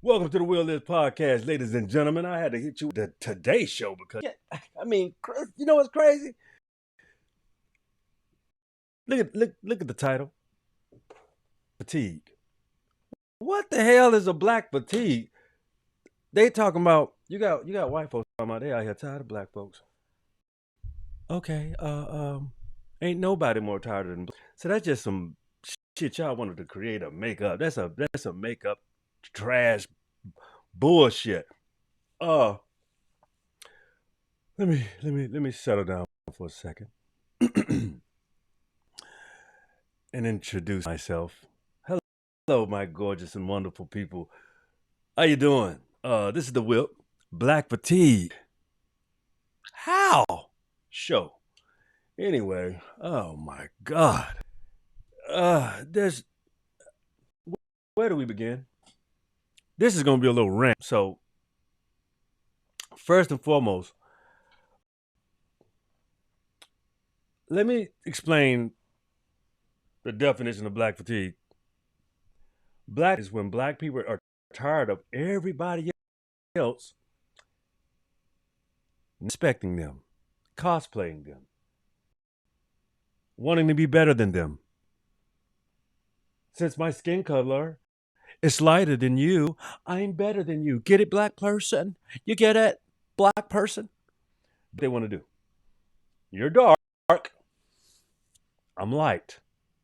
Welcome to the Will Live Podcast, ladies and gentlemen. I had to hit you with the Today Show because, you know what's crazy? Look at the title, fatigue. What the hell is a black fatigue? They talking about you got white folks talking about they out here tired of black folks. Okay, ain't nobody more tired than black. So that's just some shit y'all wanted to create a makeup. That's a makeup trash bullshit. Uh, let me settle down for a second and introduce myself. Hello, my gorgeous and wonderful people. How you doing? This is the WIP Black Fatigue. How? Show. Anyway, oh my God. There's where do we begin? This is gonna be a little rant. So, first and foremost, let me explain the definition of black fatigue. Black is when black people are tired of everybody else respecting them, cosplaying them, wanting to be better than them. Since my skin color is lighter than you, I'm better than you. Get it, black person? You get it, black person? What they want to do. You're dark, I'm light.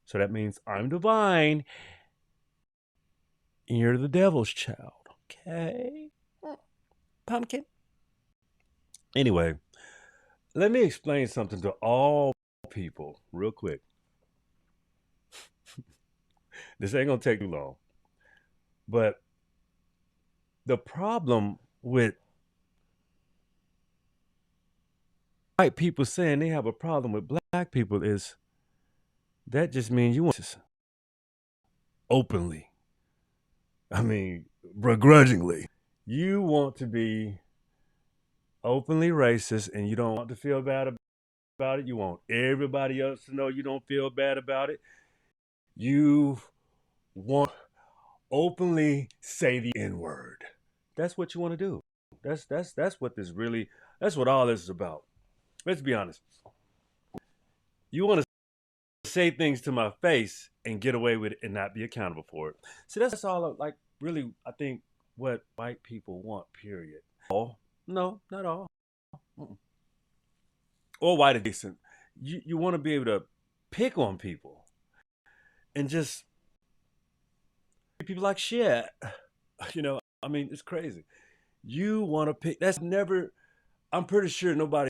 So that means I'm divine, and you're the devil's child. Okay? Pumpkin. Anyway, let me explain something to all people real quick. This ain't gonna take too long. But the problem with white people saying they have a problem with black people is that just means you want to openly. I mean, begrudgingly. You want to be openly racist and you don't want to feel bad about it. You want everybody else to know you don't feel bad about it. You want openly say the N-word. That's what you want to do. That's what this really that's what all this is about. Let's be honest. You want to say things to my face and get away with it and not be accountable for it. See, that's all like really I think what white people want, period. Oh, no, not all. Mm-mm. Or white adjacent. You want to be able to pick on people and just people like shit. I mean, it's crazy. You want to pick. That's never. I'm pretty sure nobody,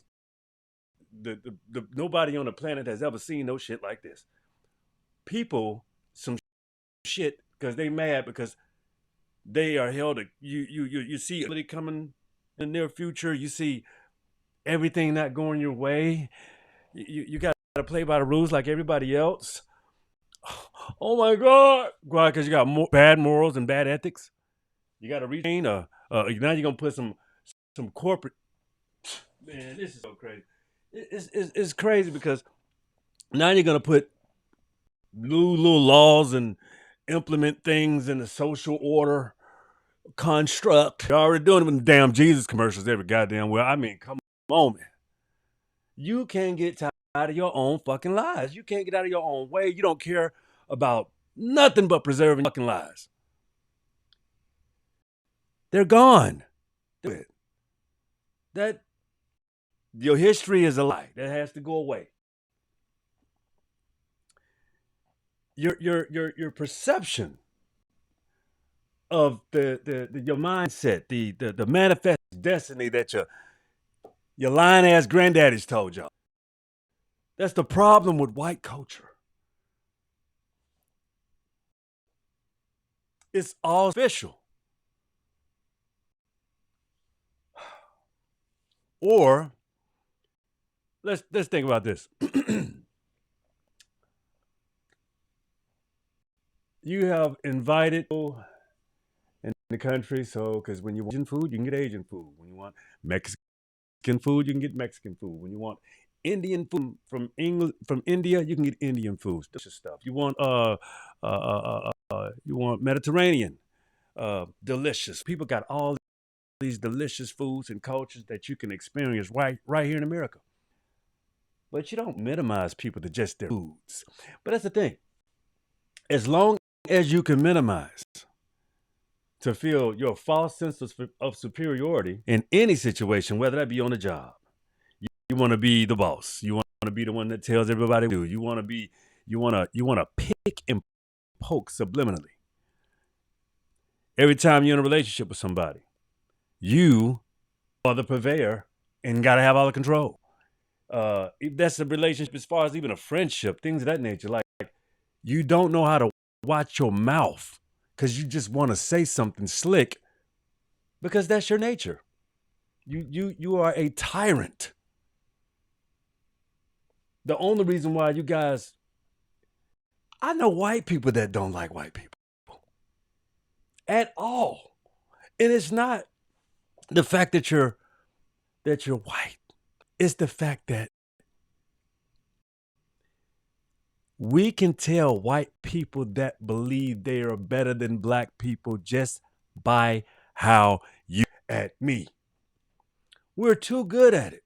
nobody on the planet has ever seen no shit like this. People, some shit because they mad because they are held. You see somebody coming in the near future. You see everything not going your way. You got to play by the rules like everybody else. Oh my God! Why? Because you got bad morals and bad ethics. You got to retrain. Now you're gonna put some corporate. Man, this is so crazy. It's crazy because now you're gonna put little laws and implement things in the social order construct. You're already doing them in the damn Jesus commercials every goddamn well. I mean, come on, man. You can't get tired of your own fucking lies. You can't get out of your own way. You don't care about nothing but preserving fucking lies. They're gone. That your history is a lie. That has to go away. Your perception of the your mindset, the manifest destiny that your lying ass granddaddies told y'all. That's the problem with white culture. It's all official. Or let's think about this. You have invited people in the country, so because when you want Asian food, you can get Asian food. When you want Mexican food, you can get Mexican food. When you want Indian food from England, from India, you can get Indian food. Delicious stuff. You want Mediterranean. delicious. People got all these delicious foods and cultures that you can experience right here in America. But you don't minimize people to just their foods. But that's the thing. As long as you can minimize to feel your false sense of superiority in any situation, whether that be on a job, you want to be the boss. You want to be the one that tells everybody what to do. You want to pick and poke subliminally. Every time you're in a relationship with somebody, you are the purveyor and got to have all the control. If that's a relationship, as far as even a friendship, things of that nature, like you don't know how to watch your mouth because you just want to say something slick because that's your nature. You are a tyrant. The only reason why you guys, I know white people that don't like white people at all, and it's not the fact that you're white. It's the fact that we can tell white people that believe they are better than black people just by how you at me. We're too good at it.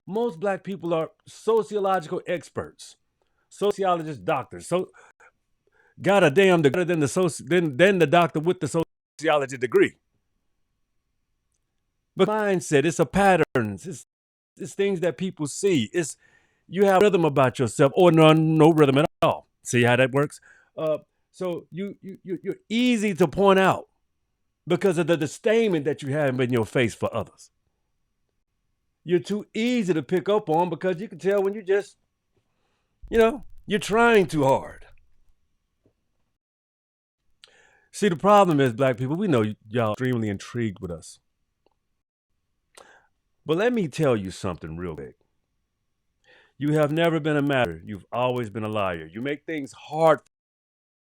Most black people are sociological experts, sociologists, doctors. So got a damn better than the doctor with the sociology degree. But mindset, it's a patterns, it's things that people see. It's you have rhythm about yourself, or no rhythm at all. See how that works? So you're easy to point out because of the disdain that you have in your face for others. You're too easy to pick up on because you can tell when you're trying too hard. See, the problem is, black people, we know y'all extremely intrigued with us. But let me tell you something real quick. You have never been a matter. You've always been a liar. You make things hard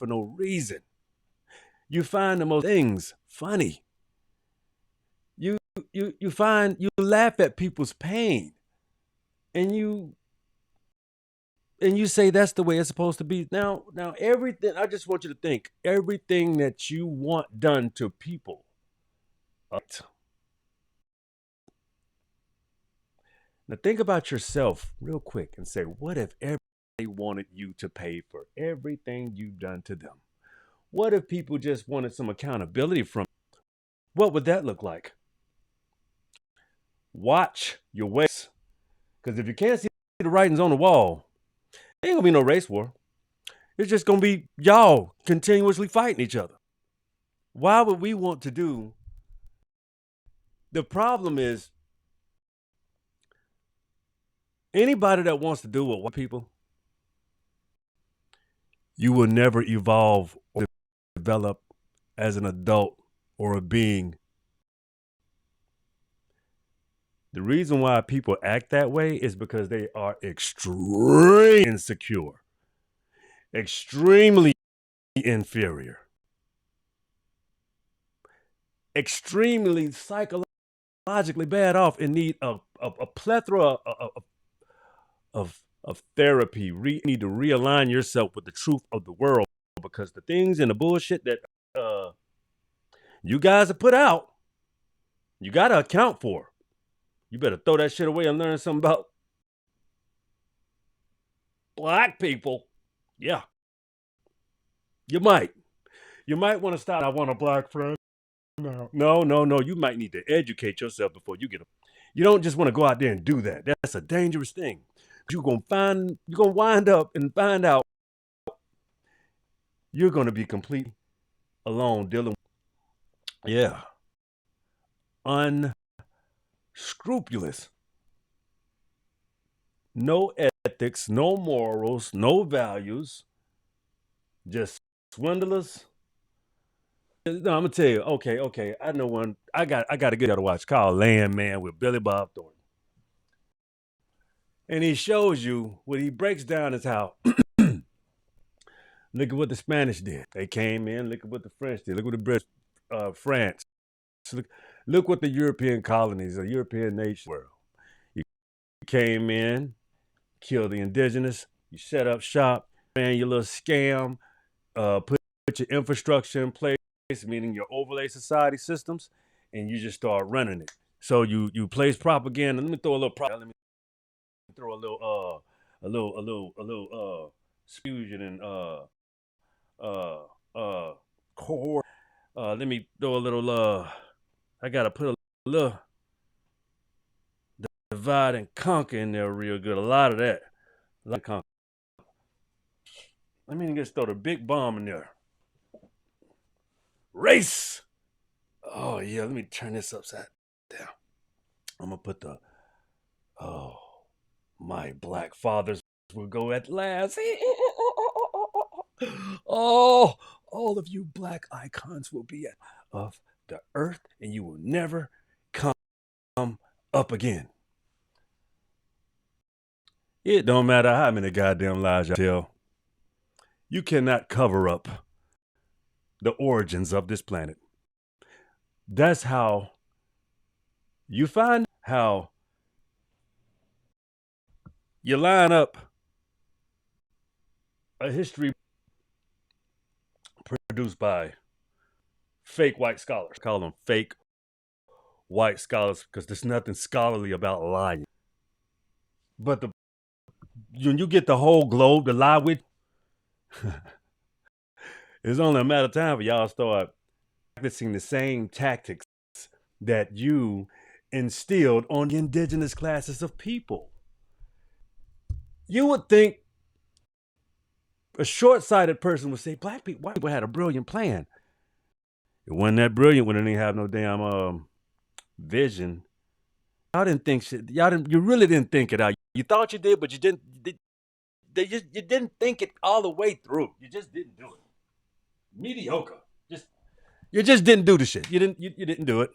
for no reason. You find the most things funny. You laugh at people's pain. And you say that's the way it's supposed to be. Now everything, I just want you to think, everything that you want done to people. Now think about yourself real quick and say, what if everybody wanted you to pay for everything you've done to them? What if people just wanted some accountability from you? What would that look like? Watch your ways. Because if you can't see the writings on the wall, there ain't gonna be no race war. It's just gonna be y'all continuously fighting each other. Why would we want to do? The problem is, anybody that wants to do what white people, you will never evolve or develop as an adult or a being. The reason why people act that way is because they are extremely insecure, extremely inferior, extremely psychologically bad off and need a plethora of therapy. You need to realign yourself with the truth of the world, because the things and the bullshit that you guys have put out, you got to account for. You better throw that shit away and learn something about black people. Yeah. You might want to stop. I want a black friend. No. You might need to educate yourself before you get a. You don't just want to go out there and do that. That's a dangerous thing. You're gonna wind up and find out you're gonna be completely alone dealing. Yeah. Unscrupulous. No ethics, no morals, no values. Just swindlers. No, I'm gonna tell you. Okay. I know one. I got to get out to watch called Landman with Billy Bob Thornton, and he shows you what he breaks down is how. Look at what the Spanish did. They came in. Look at what the French did. Look what the British, France. Look what the European colonies, the European nation were. You came in, killed the indigenous. You set up shop, ran your little scam, put your infrastructure in place. meaning your overlay society systems, and you just start running it. So you place propaganda. Let me throw a little Let me throw a little fusion and core. Let me throw a little I gotta put a little divide and conquer in there real good. A lot of that. A lot of conquer. Let me just throw the big bomb in there. Race. Oh yeah, let me turn this upside down. I'm gonna put the my black fathers will go at last. Oh, all of you black icons will be of the earth, and you will never come up again. It don't matter how many goddamn lies you tell. You cannot cover up the origins of this planet. That's how you find how you line up a history produced by fake white scholars. Call them fake white scholars because there's nothing scholarly about lying. But when you get the whole globe to lie with, it's only a matter of time for y'all start practicing the same tactics that you instilled on the indigenous classes of people. You would think a short-sighted person would say, white people had a brilliant plan. It wasn't that brilliant when they didn't have no damn vision. Y'all didn't think shit. You really didn't think it out. You thought you did, but you didn't. You didn't think it all the way through. You just didn't do it. Mediocre. You just didn't do the shit. You didn't do it.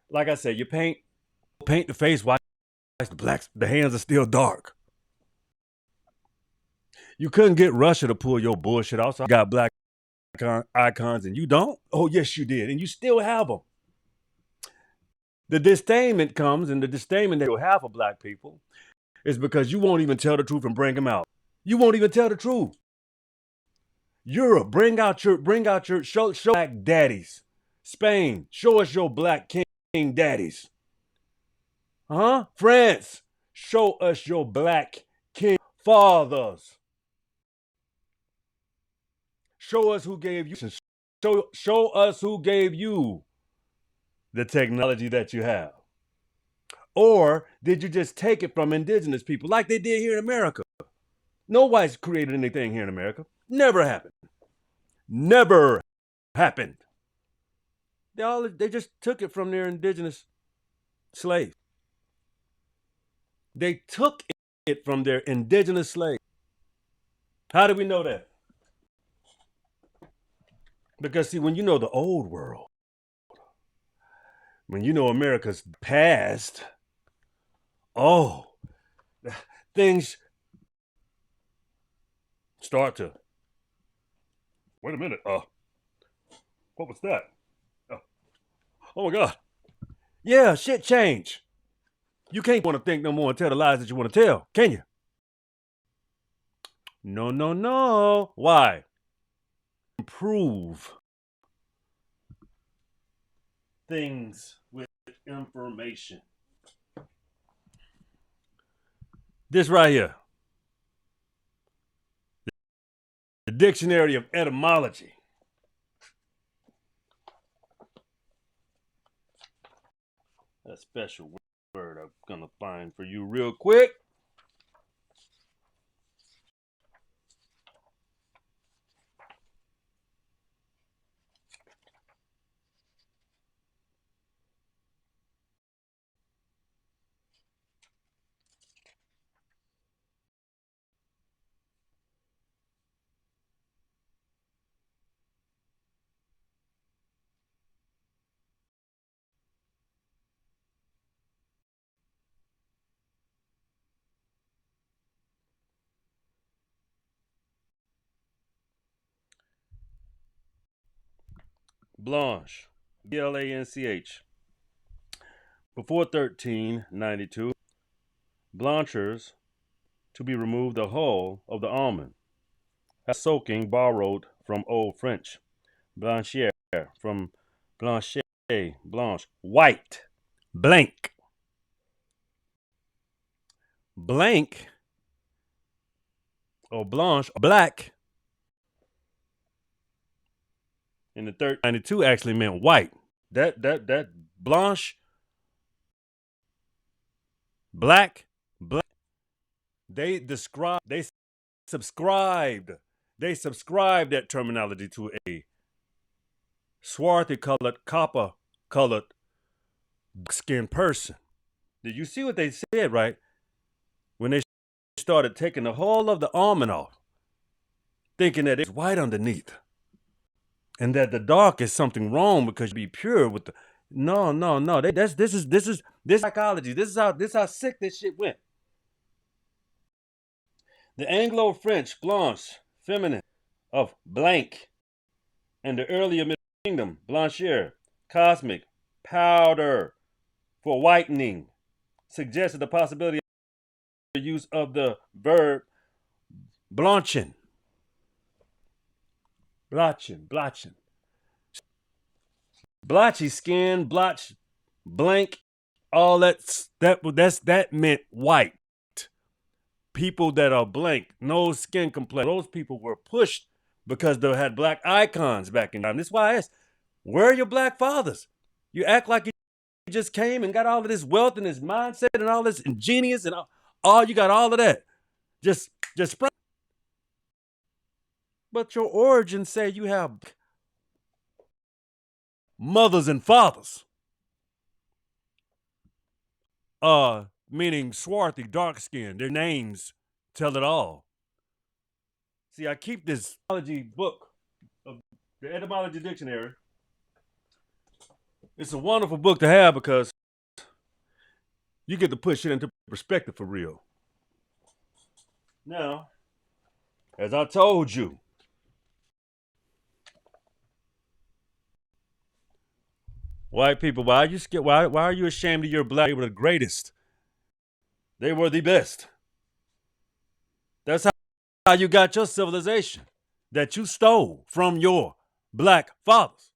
Like I said, you paint the face white, the hands are still dark. You couldn't get Russia to pull your bullshit off. So I got black icons and you don't? Oh, yes, you did. And you still have them. The disdainment comes, and the disdainment that you'll have for black people is because you won't even tell the truth and bring them out. You won't even tell the truth. Europe, bring out your show black daddies. Spain, show us your black king daddies. Huh? France, show us your black king fathers. Show us who gave you. Show us who gave you the technology that you have. Or did you just take it from indigenous people like they did here in America? No whites created anything here in America. Never happened. Never happened. They just took it from their indigenous slaves. They took it from their indigenous slaves. How do we know that? Because see, when you know the old world, when you know America's past, things start to. Wait a minute. What was that? Oh my God. Yeah, shit changed. You can't want to think no more and tell the lies that you want to tell, can you? No. Why? Improve things with information. This right here. The Dictionary of Etymology. A special word I'm going to find for you real quick. Blanche, Blanch. Before 1392, blanchers to be removed the hull of the almond. Soaking borrowed from Old French. Blanchier, from Blanchet, Blanche, white, blank. Blank or blanche, black in the 1392 actually meant white. That blanche, black, black. They subscribed that terminology to a swarthy colored, copper colored, skinned person. Did you see what they said, right? When they started taking the whole of the almond off, thinking that it's white underneath, and that the dark is something wrong because you be pure with the. No. This is psychology. This is how sick this shit went. The Anglo-French blanche, feminine, of blank, and the earlier Middle Kingdom blanchir, cosmic, powder, for whitening, suggested the possibility of the use of the verb blanchen. Blotchy skin, blotch, blank, all that meant white. People that are blank, no skin complexion. Those people were pushed because they had black icons back in time. This is why I asked, where are your black fathers? You act like you just came and got all of this wealth and this mindset and all this ingenious and all you got all of that. Just spread. But your origins say you have mothers and fathers. Meaning swarthy, dark skin. Their names tell it all. See, I keep this etymology book of the Etymology Dictionary. It's a wonderful book to have because you get to put shit into perspective for real. Now, as I told you, white people, why are you scared? Why are you ashamed of your black? They were the greatest. They were the best. That's how you got your civilization that you stole from your black fathers.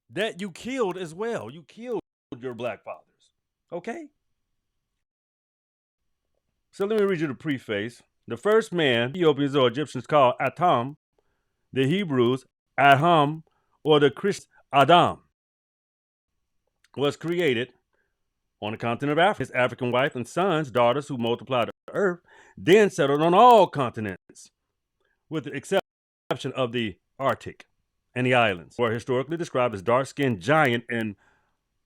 That you killed as well. You killed your black fathers. Okay? So let me read you the preface. The first man Ethiopians or Egyptians called Atam, the Hebrews Aham, or the Christians Adam, was created on the continent of Africa. His African wife and sons, daughters who multiplied the earth, then settled on all continents, with the exception of the Arctic and the islands, were historically described as dark-skinned giant and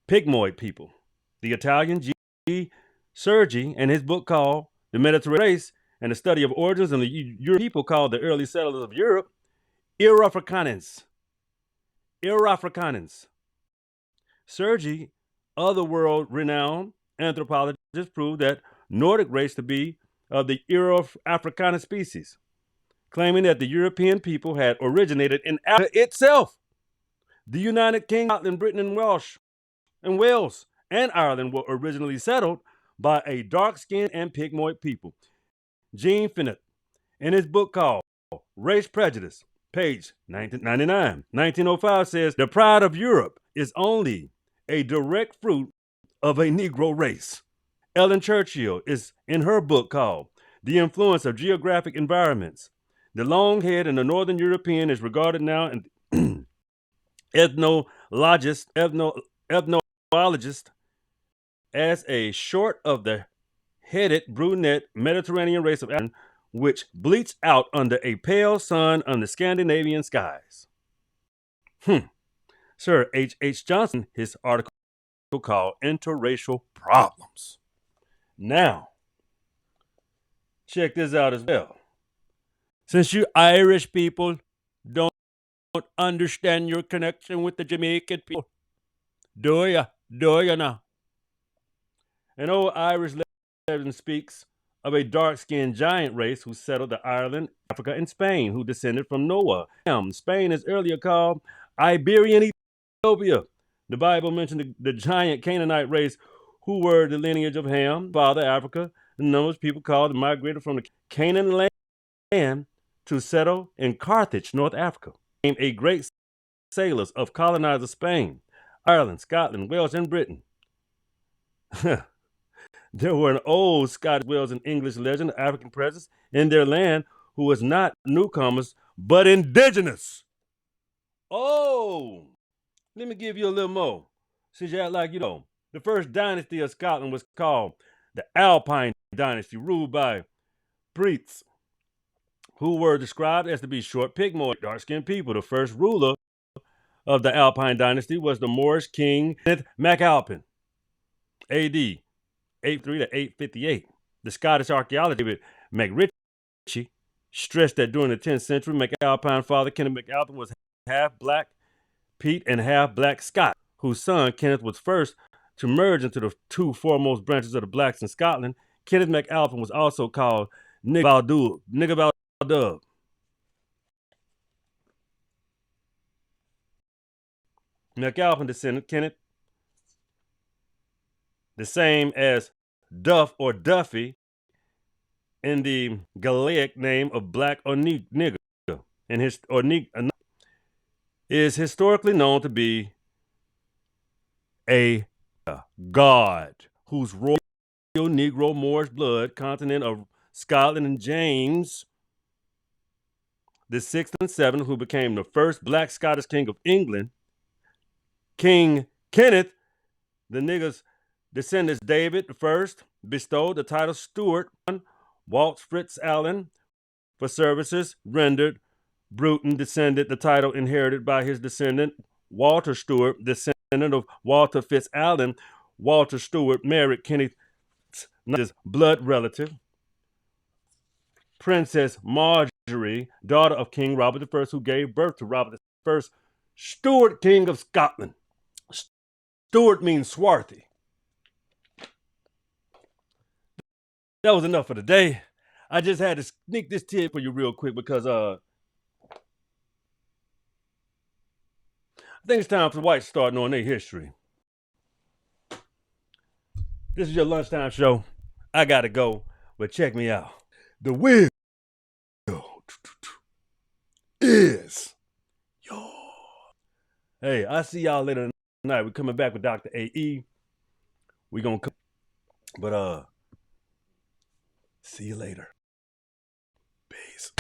pygmoid people. The Italian G. Sergi, in his book called The Mediterranean Race and the Study of Origins of the European People, called the early settlers of Europe Euro-Afrikaners. Sergi, other world-renowned anthropologists, proved that Nordic race to be of the Euro-Afrikaner species, claiming that the European people had originated in Africa itself. The United Kingdom, Scotland, Britain, and Wales, and Ireland were originally settled by a dark-skinned and pygmoid people. Jean Finot, in his book called Race Prejudice, page 1905, says, the pride of Europe is only a direct fruit of a Negro race. Ellen Churchill is in her book called The Influence of Geographic Environments. The long head in the Northern European is regarded now in ethnologist as a short of the headed brunette Mediterranean race of African, which bleats out under a pale sun under Scandinavian skies. Sir H. Johnson, his article called Interracial Problems. Now, check this out as well. Since you Irish people don't understand your connection with the Jamaican people, do ya now? An old Irish legend speaks of a dark-skinned giant race who settled the Ireland, Africa, and Spain, who descended from Noah. Spain is earlier called Iberian Ethiopia. The Bible mentioned the giant Canaanite race who were the lineage of Ham, father Africa. The numbers of people called and migrated from the Canaan land to settle in Carthage, North Africa. a great sailors of colonizer Spain, Ireland, Scotland, Wales, and Britain. There were an old Scottish, Wales, and English legend of African presence in their land who was not newcomers but indigenous. Oh, let me give you a little more. Since you act like you know, the first dynasty of Scotland was called the Alpine Dynasty, ruled by Brits, who were described as to be short, pygmoid, dark-skinned people. The first ruler of the Alpine Dynasty was the Moorish king MacAlpin, A.D. 803 to 858. The Scottish archaeologist David McRitchie stressed that during the 10th century, MacAlpine's father, Kenneth MacAlpin, was half black Pete and half black Scott, whose son, Kenneth, was first to merge into the two foremost branches of the blacks in Scotland. Kenneth MacAlpin was also called Nigga Baldub. MacAlpin descendant Kenneth, the same as Duff or Duffy in the Gaelic name of black or nigger, and is historically known to be a god whose royal Negro Moorish blood, continent of Scotland, and James the sixth and seventh, who became the first black Scottish king of England, King Kenneth, the nigger's descendants David I, bestowed the title Stuart on Walt Fitz Allen for services rendered. Bruton descended the title inherited by his descendant Walter Stewart, descendant of Walter Fitz Allen. Walter Stewart married Kenneth's blood relative, Princess Marjorie, daughter of King Robert I, who gave birth to Robert I, Stuart, King of Scotland. Stuart means swarthy. That was enough for today. I just had to sneak this tip for you real quick because I think it's time for the whites to start knowing their history. This is your lunchtime show. I gotta go, but check me out. The wheel is yours. Hey, I see y'all later tonight. We're coming back with Dr. A.E. We're gonna come, but see you later. Peace.